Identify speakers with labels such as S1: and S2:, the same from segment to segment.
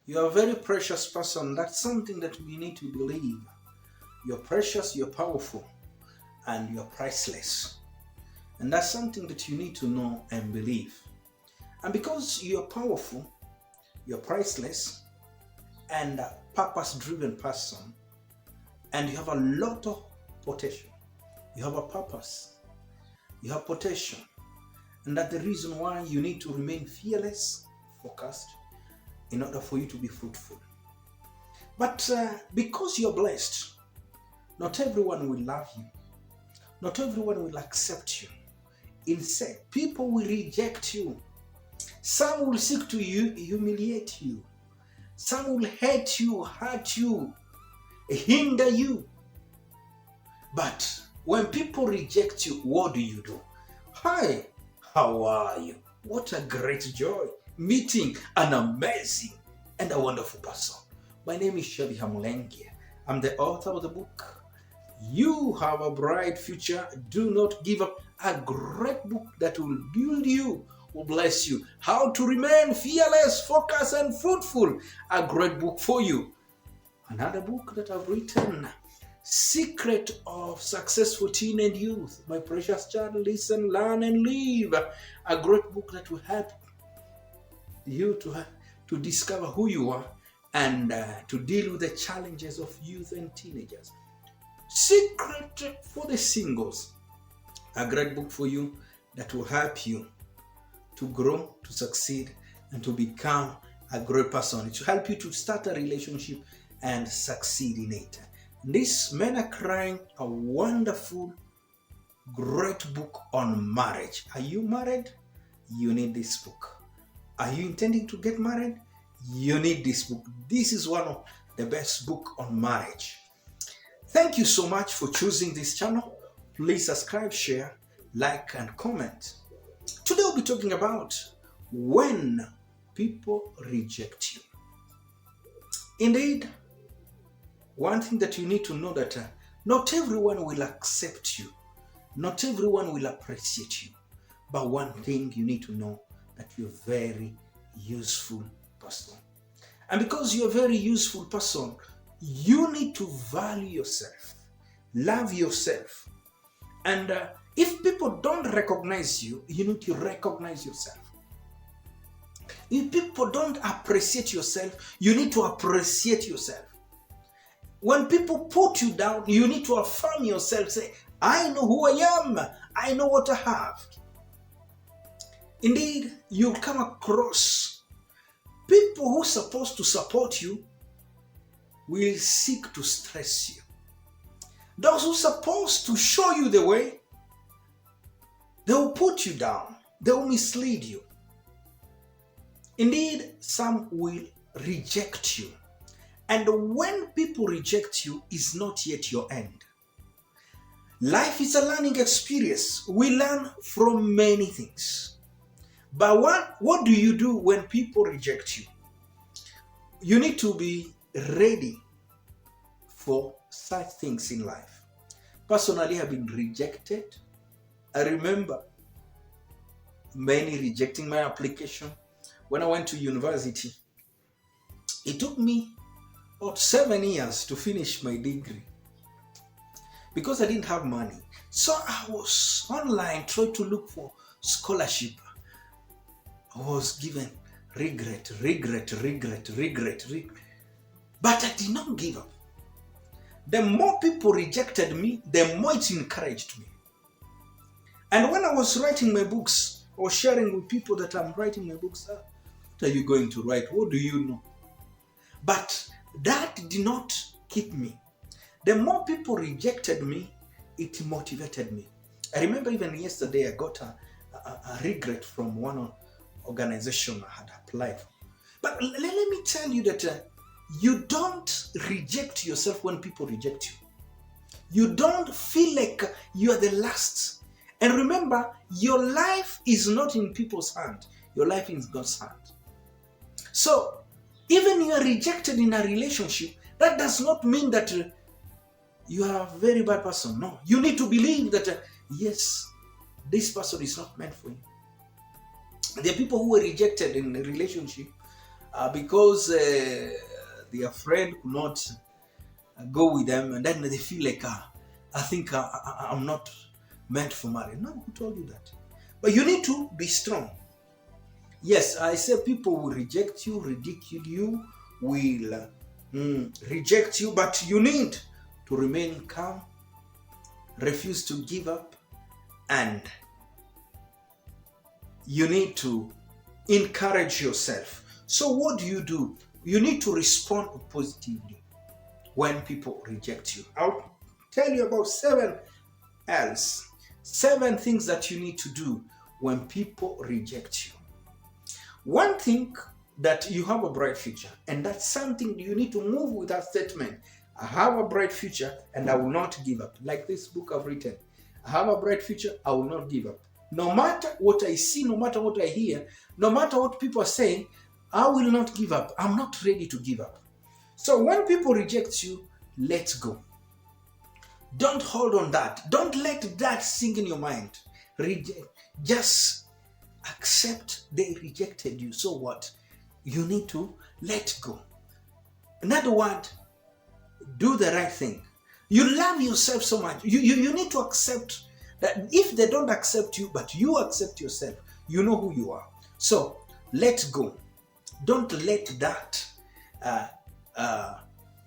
S1: You're a very precious person. That's something that we need to believe. You're precious, you're powerful, and you're priceless. And that's something that you need to know and believe. And because you're powerful, you're priceless, and a purpose driven person, and you have a lot of potential. You have a purpose, you have potential. And that's the reason why you need to remain fearless, focused, in order for you to be fruitful. But because you're blessed, not everyone will love you. Not everyone will accept you. Instead, people will reject you. Some will seek to humiliate you. Some will hate you, hurt you, hinder you. But when people reject you, what do? Hi, how are you? What a great joy meeting an amazing and a wonderful person. My name is Syaviha Mulengya. I'm the author of the book, You Have a Bright Future. Do not give up. A great book that will build you, will bless you. How to remain fearless, focused, and fruitful. A great book for you. Another book that I've written, Secret of Successful Teen and Youth. My precious child, listen, learn, and live. A great book that will help you to discover who you are and to deal with the challenges of youth and teenagers. Secret for the Singles. A great book for you that will help you to grow, to succeed, and to become a great person. It will help you to start a relationship and succeed in it. This Men Are Crying, a wonderful, great book on marriage. Are you married? You need this book. Are you intending to get married? You need this book. This is one of the best books on marriage. Thank you so much for choosing this channel. Please subscribe, share, like, and comment. Today we'll be talking about when people reject you. Indeed, one thing that you need to know that not everyone will accept you. Not everyone will appreciate you. But one thing you need to know, that you're a very useful person. And because you're a very useful person, you need to value yourself, love yourself. And if people don't recognize you, you need to recognize yourself. If people don't appreciate yourself, you need to appreciate yourself. When people put you down, you need to affirm yourself. Say, I know who I am. I know what I have. Indeed, you'll come across people who are supposed to support you will seek to stress you. Those who are supposed to show you the way, they will put you down. They will mislead you. Indeed, some will reject you. And when people reject you, it's not yet your end. Life is a learning experience. We learn from many things. But what do you do when people reject you? You need to be ready for such things in life. Personally, I've been rejected. I remember many rejecting my application. When I went to university, it took me about 7 years to finish my degree because I didn't have money. So I was online trying to look for scholarship. I was given regret. But I did not give up. The more people rejected me, the more it encouraged me. And when I was writing my books, I was sharing with people that I'm writing my books. What are you going to write? What do you know? But that did not keep me. The more people rejected me, it motivated me. I remember even yesterday I got a regret from one organization I had applied for. But let me tell you that you don't reject yourself when people reject you. You don't feel like you are the last. And remember, your life is not in people's hand. Your life is in God's hand. So, even you are rejected in a relationship, that does not mean that you are a very bad person. No, you need to believe that, yes, this person is not meant for you. There are people who were rejected in a relationship because their friend could not go with them, and then they feel like, I think I'm not meant for marriage. No, who told you that? But you need to be strong. Yes, I say people will reject you, ridicule you, will reject you, but you need to remain calm, refuse to give up, and you need to encourage yourself. So what do? You need to respond positively when people reject you. I'll tell you about 7 things that you need to do when people reject you. One thing, that you have a bright future, and that's something you need to move with that statement. I have a bright future and I will not give up. Like this book I've written, I have a bright future, I will not give up. No matter what I see, no matter what I hear, no matter what people are saying, I will not give up. I'm not ready to give up. So when people reject you, let go. Don't hold on that. Don't let that sink in your mind. Just accept they rejected you. So what? You need to let go. In other words, do the right thing. You love yourself so much. You need to accept that if they don't accept you, but you accept yourself, you know who you are. So let go. Don't let that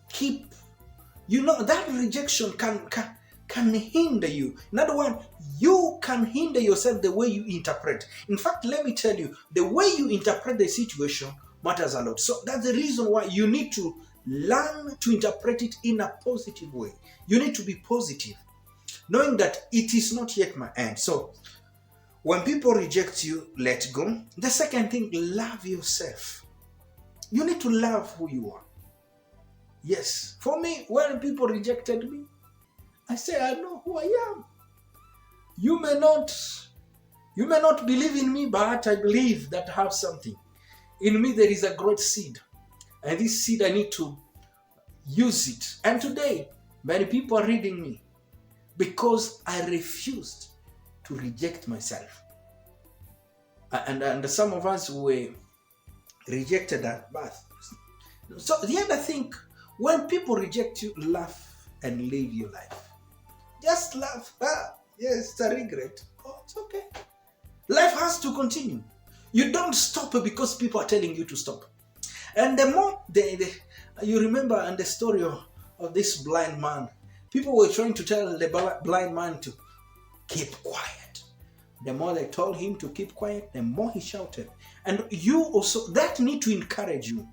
S1: keep. That rejection can hinder you. In other words, you can hinder yourself the way you interpret. In fact, let me tell you, the way you interpret the situation matters a lot. So that's the reason why you need to learn to interpret it in a positive way. You need to be positive, knowing that it is not yet my end. So when people reject you, let go. The second thing, love yourself. You need to love who you are. Yes, for me, when people rejected me, I say, I know who I am. You may not believe in me, but I believe that I have something. In me, there is a great seed. And this seed, I need to use it. And today, many people are reading me because I refused to reject myself. And some of us were rejected at birth. So the other thing, when people reject you, laugh and live your life. Just laugh. Yes, it's a regret. Oh, it's okay. Life has to continue. You don't stop because people are telling you to stop. And the more you remember in the story of this blind man, people were trying to tell the blind man to keep quiet. The more they told him to keep quiet, the more he shouted. And you also, that need to encourage you.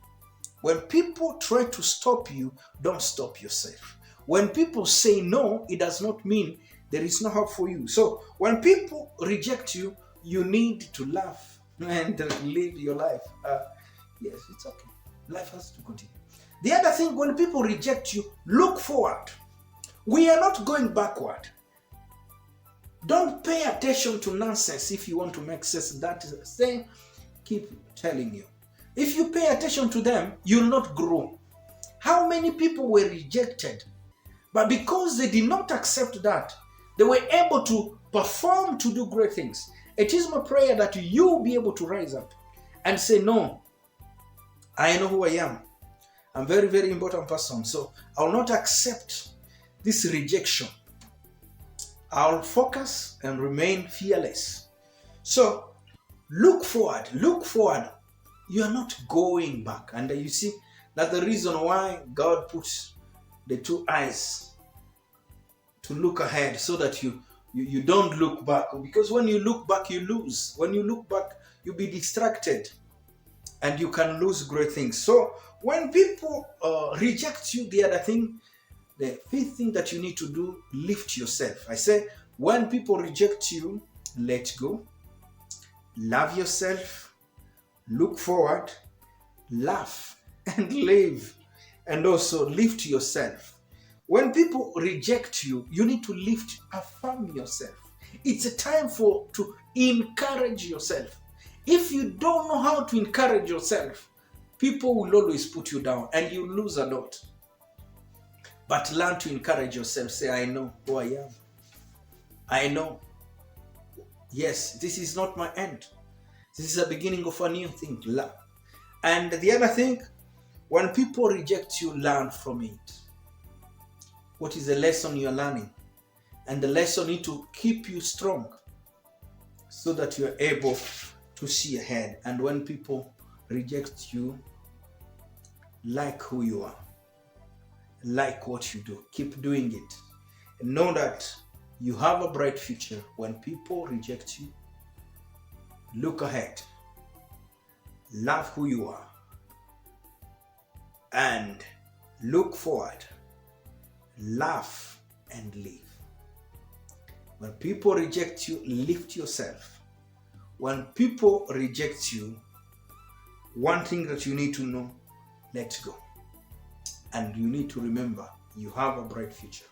S1: When people try to stop you, don't stop yourself. When people say no, it does not mean there is no hope for you. So when people reject you, you need to laugh and live your life. Yes, it's okay. Life has to continue. The other thing, when people reject you, look forward. We are not going backward. Don't pay attention to nonsense if you want to make sense. That is saying, keep telling you. If you pay attention to them, you will not grow. How many people were rejected? But because they did not accept that, they were able to perform, to do great things. It is my prayer that you will be able to rise up and say, no, I know who I am. I'm a very, very important person. So I will not accept this rejection. I'll focus and remain fearless. So look forward. Look forward. You are not going back. And you see, that's the reason why God puts the 2 eyes to look ahead, so that you don't look back. Because when you look back, you lose. When you look back, you'll be distracted and you can lose great things. So when people reject you, the other thing, the 5th thing that you need to do, lift yourself. I say, when people reject you, let go. Love yourself. Look forward. Laugh and live. And also lift yourself. When people reject you, you need to lift, affirm yourself. It's a time to encourage yourself. If you don't know how to encourage yourself, people will always put you down and you lose a lot. But learn to encourage yourself. Say, I know who I am. I know. Yes, this is not my end. This is the beginning of a new thing. And the other thing, when people reject you, learn from it. What is the lesson you're learning? And the lesson need to keep you strong so that you're able to see ahead. And when people reject you, like who you are, like what you do, keep doing it. And know that you have a bright future. When people reject you, look ahead, love who you are, and look forward, laugh and live. When people reject you, lift yourself. When people reject you, one thing that you need to know, let go. And you need to remember, you have a bright future.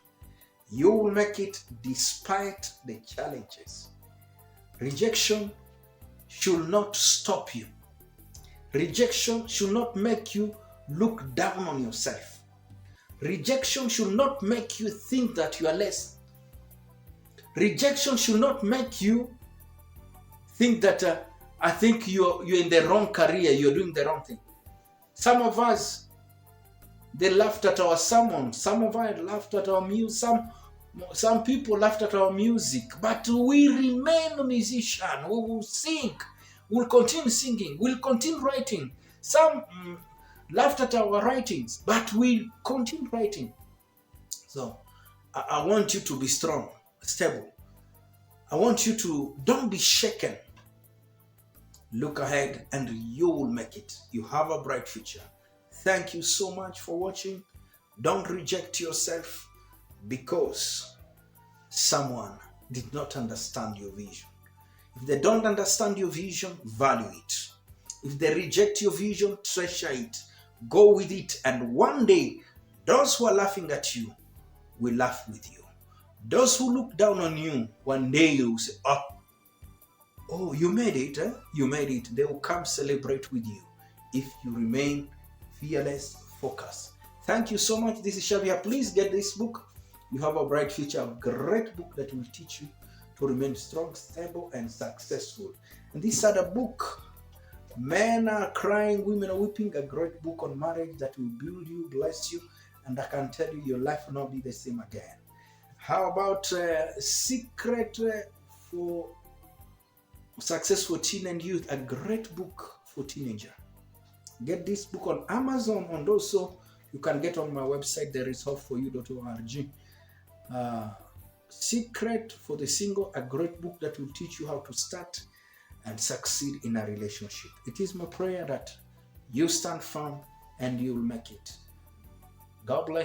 S1: You will make it despite the challenges. Rejection should not stop you. Rejection should not make you look down on yourself. Rejection should not make you think that you are less. Rejection should not make you think that I think you're in the wrong career, you're doing the wrong thing. Some of us, they laughed at our sermon. Some of us laughed at our music. Some people laughed at our music. But we remain musicians. We will sing. We'll continue singing. We'll continue writing. Some laughed at our writings, but we'll continue writing. So I want you to be strong, stable. I want you to, don't be shaken. Look ahead and you will make it. You have a bright future. Thank you so much for watching. Don't reject yourself because someone did not understand your vision. If they don't understand your vision, value it. If they reject your vision, treasure it. Go with it, and one day, those who are laughing at you will laugh with you. Those who look down on you, one day you will say, oh, you made it, eh? You made it. They will come celebrate with you if you remain fearless, focused. Thank you so much. This is Syaviha. Please get this book. You have a bright future, a great book that will teach you to remain strong, stable, and successful. And this other book, Men Are Crying, Women Are Weeping, a great book on marriage that will build you, bless you, and I can tell you your life will not be the same again. How about Secret for Successful Teen and Youth, a great book for teenager. Get this book on Amazon, and also you can get on my website, thereishopeforyou.org. Secret for the Single, a great book that will teach you how to start and succeed in a relationship. It is my prayer that you stand firm and you will make it. God bless.